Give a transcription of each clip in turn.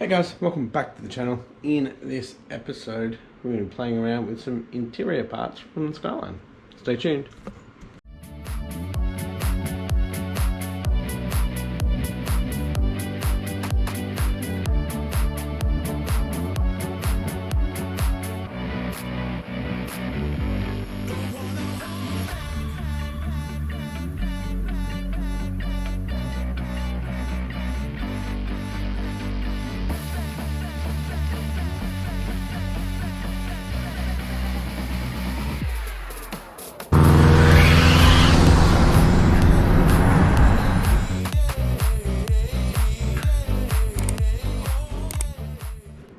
Hey guys, welcome back to the channel. In this episode, we're going to be playing around with some interior parts from the Skyline. Stay tuned.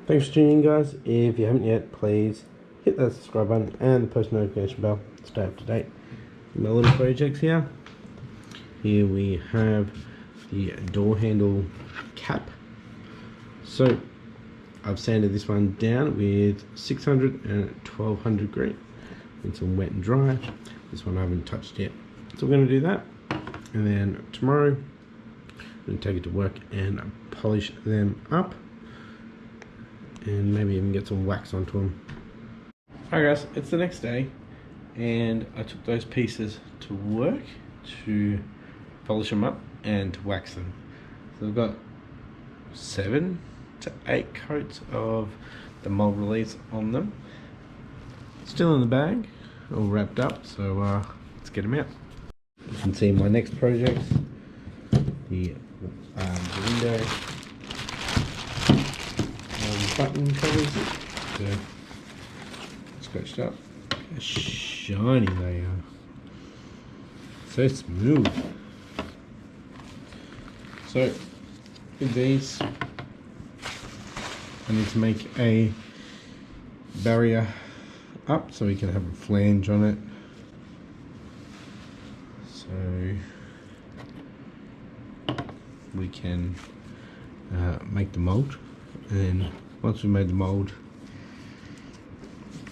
Thanks for tuning in, guys. If you haven't yet, please hit that subscribe button and the post notification bell to stay up to date. My little projects here. Here we have the door handle cap. So I've sanded this one down with 600 and 1200 grit. It's all wet and dry. This one I haven't touched yet. So we're going to do that. And then tomorrow, I'm going to take it to work and polish them up. And maybe even get some wax onto them. Alright guys, it's the next day and I took those pieces to work to polish them up and to wax them. So I've got 7 to 8 coats of the mold release on them. Still in the bag, all wrapped up, so let's get them out. You can see my next projects, the window button covers, so scratched up. How shiny they are, so smooth. So with these I need to make a barrier up so we can have a flange on it, so we can make the mold. And then once we made the mold,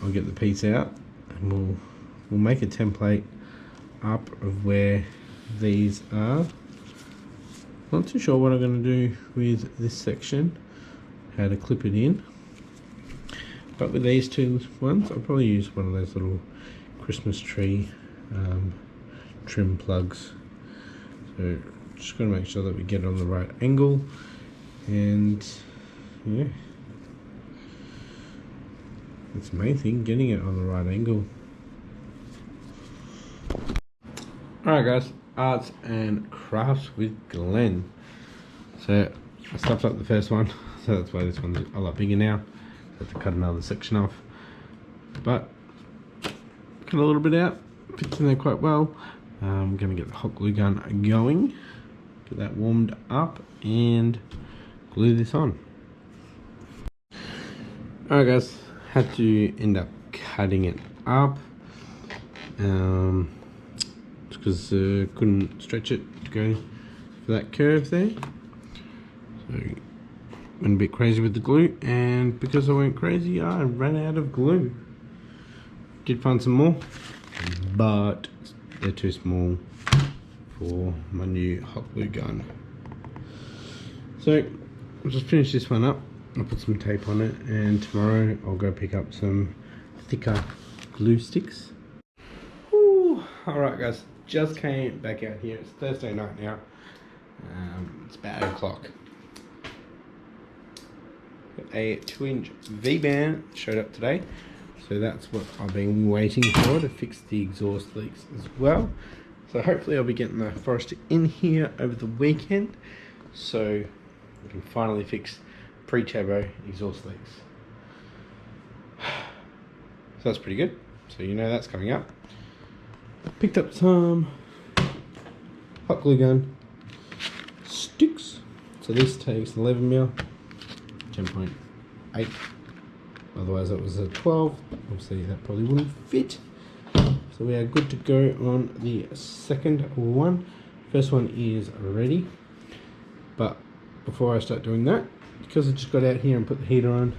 I'll get the piece out and we'll make a template up of where these are. Not too sure what I'm going to do with this section, how to clip it in, but with these two ones I'll probably use one of those little Christmas tree trim plugs. So just got to make sure that we get it on the right angle, and yeah, that's the main thing, getting it on the right angle. Alright guys, arts and crafts with Glenn. So I stuffed up the first one, so that's why this one's a lot bigger now. I have to cut another section off, but cut a little bit out, fits in there quite well. I'm going to get the hot glue gun going, get that warmed up and glue this on. Alright guys, had to end up cutting it up because couldn't stretch it to go for that curve there. So went a bit crazy with the glue, and because I went crazy I ran out of glue. Did find some more, but they're too small for my new hot glue gun. So I'll just finish this one up. I'll put some tape on it, and tomorrow I'll go pick up some thicker glue sticks. Alright guys, just came back out here. It's Thursday night now. It's about 8 o'clock. A 2-inch V-band showed up today, so that's what I've been waiting for, to fix the exhaust leaks as well. So hopefully I'll be getting the Forester in here over the weekend, so we can finally fix pre-turbo exhaust leaks. So that's pretty good, so you know that's coming up. Picked up some hot glue gun sticks. So this takes 11mm, 10.8, otherwise that was a 12. Obviously that probably wouldn't fit, so we are good to go on the second one. First one is ready, but before I start doing that, because I just got out here and put the heater on,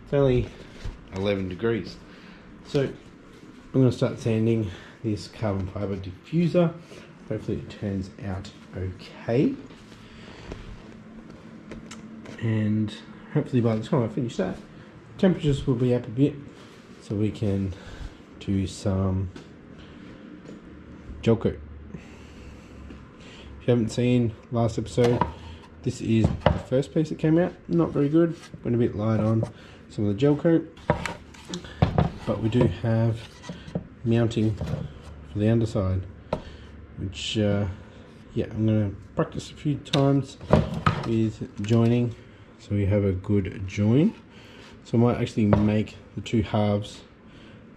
it's only 11 degrees. So I'm going to start sanding this carbon fiber diffuser. Hopefully it turns out okay. and hopefully by the time I finish that, temperatures will be up a bit, so we can do some gel coat. If you haven't seen last episode, this is the first piece that came out. Not very good, went a bit light on some of the gel coat, but we do have mounting for the underside, which yeah, I'm going to practice a few times with joining so we have a good join. So I might actually make the two halves,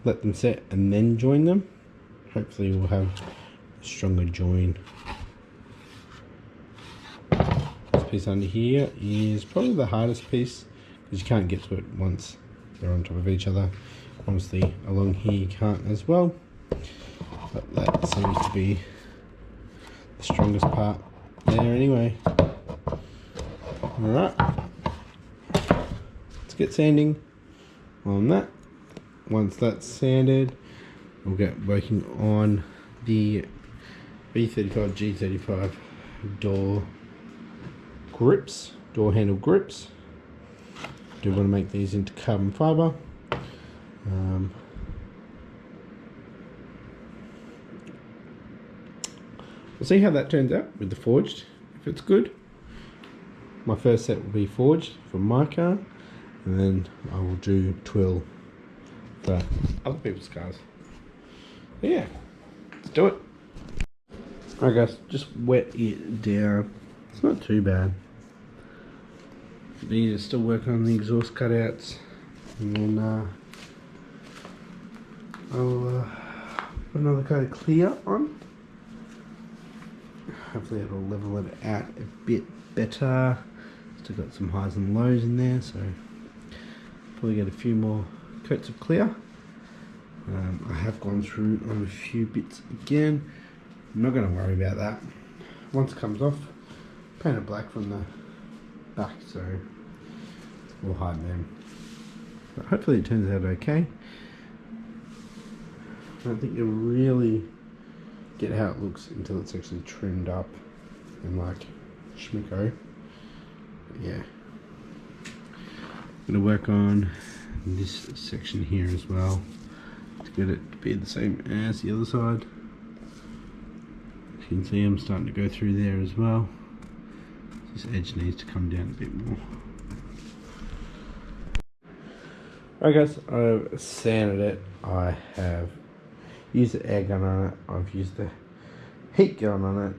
let them set and then join them. Hopefully we'll have a stronger join. This piece under here is probably the hardest piece because you can't get to it once they're on top of each other. Honestly, along here you can't as well, but that seems to be the strongest part there anyway. Alright, let's get sanding on that. Once that's sanded, we'll get working on the V35 G35 door grips, door handle grips. Do want to make these into carbon fibre. We'll see how that turns out with the forged. If it's good, my first set will be forged for my car, and then I will do twill for other people's cars. But yeah, let's do it. Alright guys, just wet it down. It's not too bad. Need to still work on the exhaust cutouts, and then I'll put another coat of clear on. Hopefully it'll level it out a bit better. Still got some highs and lows in there, so probably get a few more coats of clear. I have gone through on a few bits again. I'm not going to worry about that. Once it comes off, paint it black from the back, so we'll hide them. But hopefully it turns out okay. I don't think you'll really get how it looks until it's actually trimmed up and like schmicko. But yeah, I'm going to work on this section here as well to get it to be the same as the other side. As you can see, I'm starting to go through there as well. This edge needs to come down a bit more. Alright guys, I've sanded it. I have used the air gun on it. I've used the heat gun on it.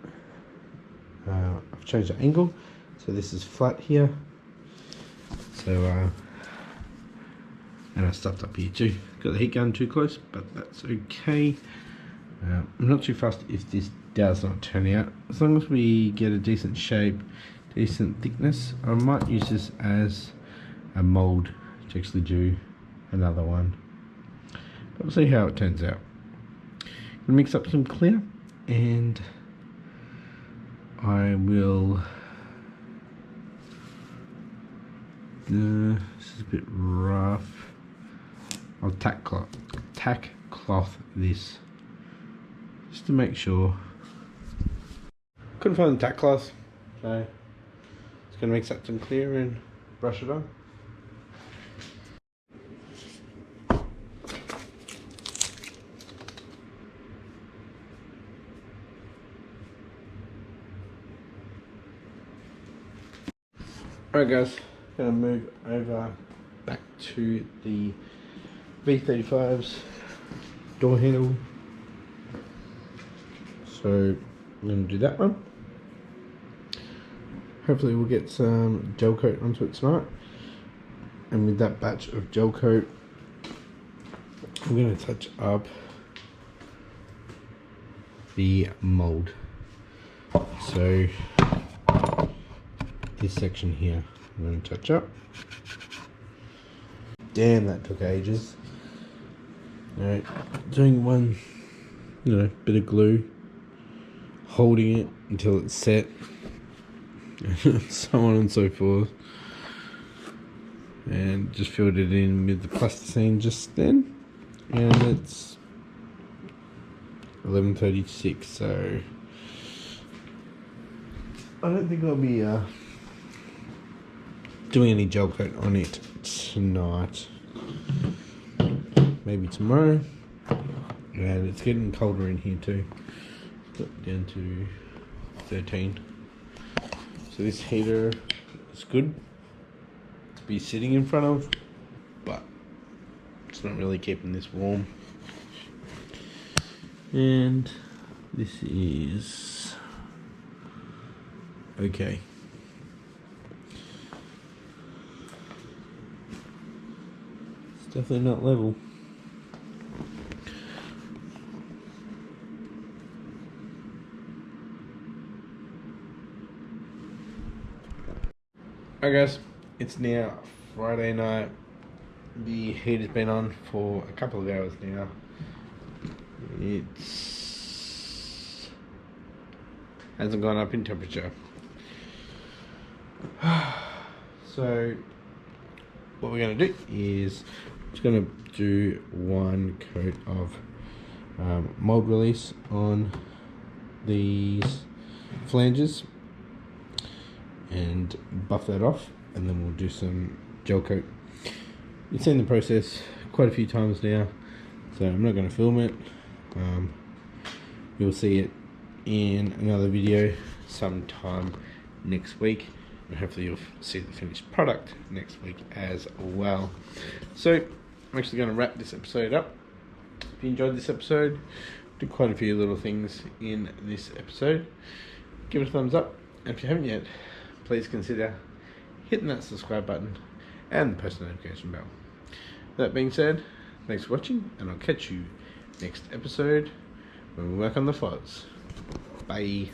I've changed the angle, so this is flat here. So and I stuffed up here too. Got the heat gun too close, but that's okay. I'm not too fussed if this does not turn out, as long as we get a decent shape, decent thickness. I might use this as a mold to actually do another one, but we'll see how it turns out. Gonna mix up some clear, and I will this is a bit rough. I'll tack cloth this just to make sure. Couldn't find the tack cloth, so just gonna mix up some clear and brush it on. Alright guys, gonna move over back to the V35's door handle. So I'm gonna do that one. Hopefully we'll get some gel coat onto it tonight. And with that batch of gel coat, I'm gonna touch up the mold. So this section here I'm going to touch up. Damn, that took ages. Alright, doing one, bit of glue, holding it until it's set, so on and so forth, and just filled it in with the plasticine just then, and it's 11:36, so I don't think I'll be doing any gel coat on it tonight. Maybe tomorrow. And it's getting colder in here too. Got down to 13. So this heater is good to be sitting in front of, but it's not really keeping this warm. And this is okay. It's definitely not level. Alright guys, it's now Friday night. The heater's been on for a couple of hours now. It's hasn't gone up in temperature. So what we're going to do is just going to do one coat of mold release on these flanges and buff that off, and then we'll do some gel coat. You've seen the process quite a few times now, so I'm not going to film it. You'll see it in another video sometime next week, and hopefully you'll see the finished product next week as well. So I'm actually going to wrap this episode up. If you enjoyed this episode, did quite a few little things in this episode, give it a thumbs up, and if you haven't yet, please consider hitting that subscribe button and the post notification bell. That being said, thanks for watching, and I'll catch you next episode when we work on the fuzz. Bye.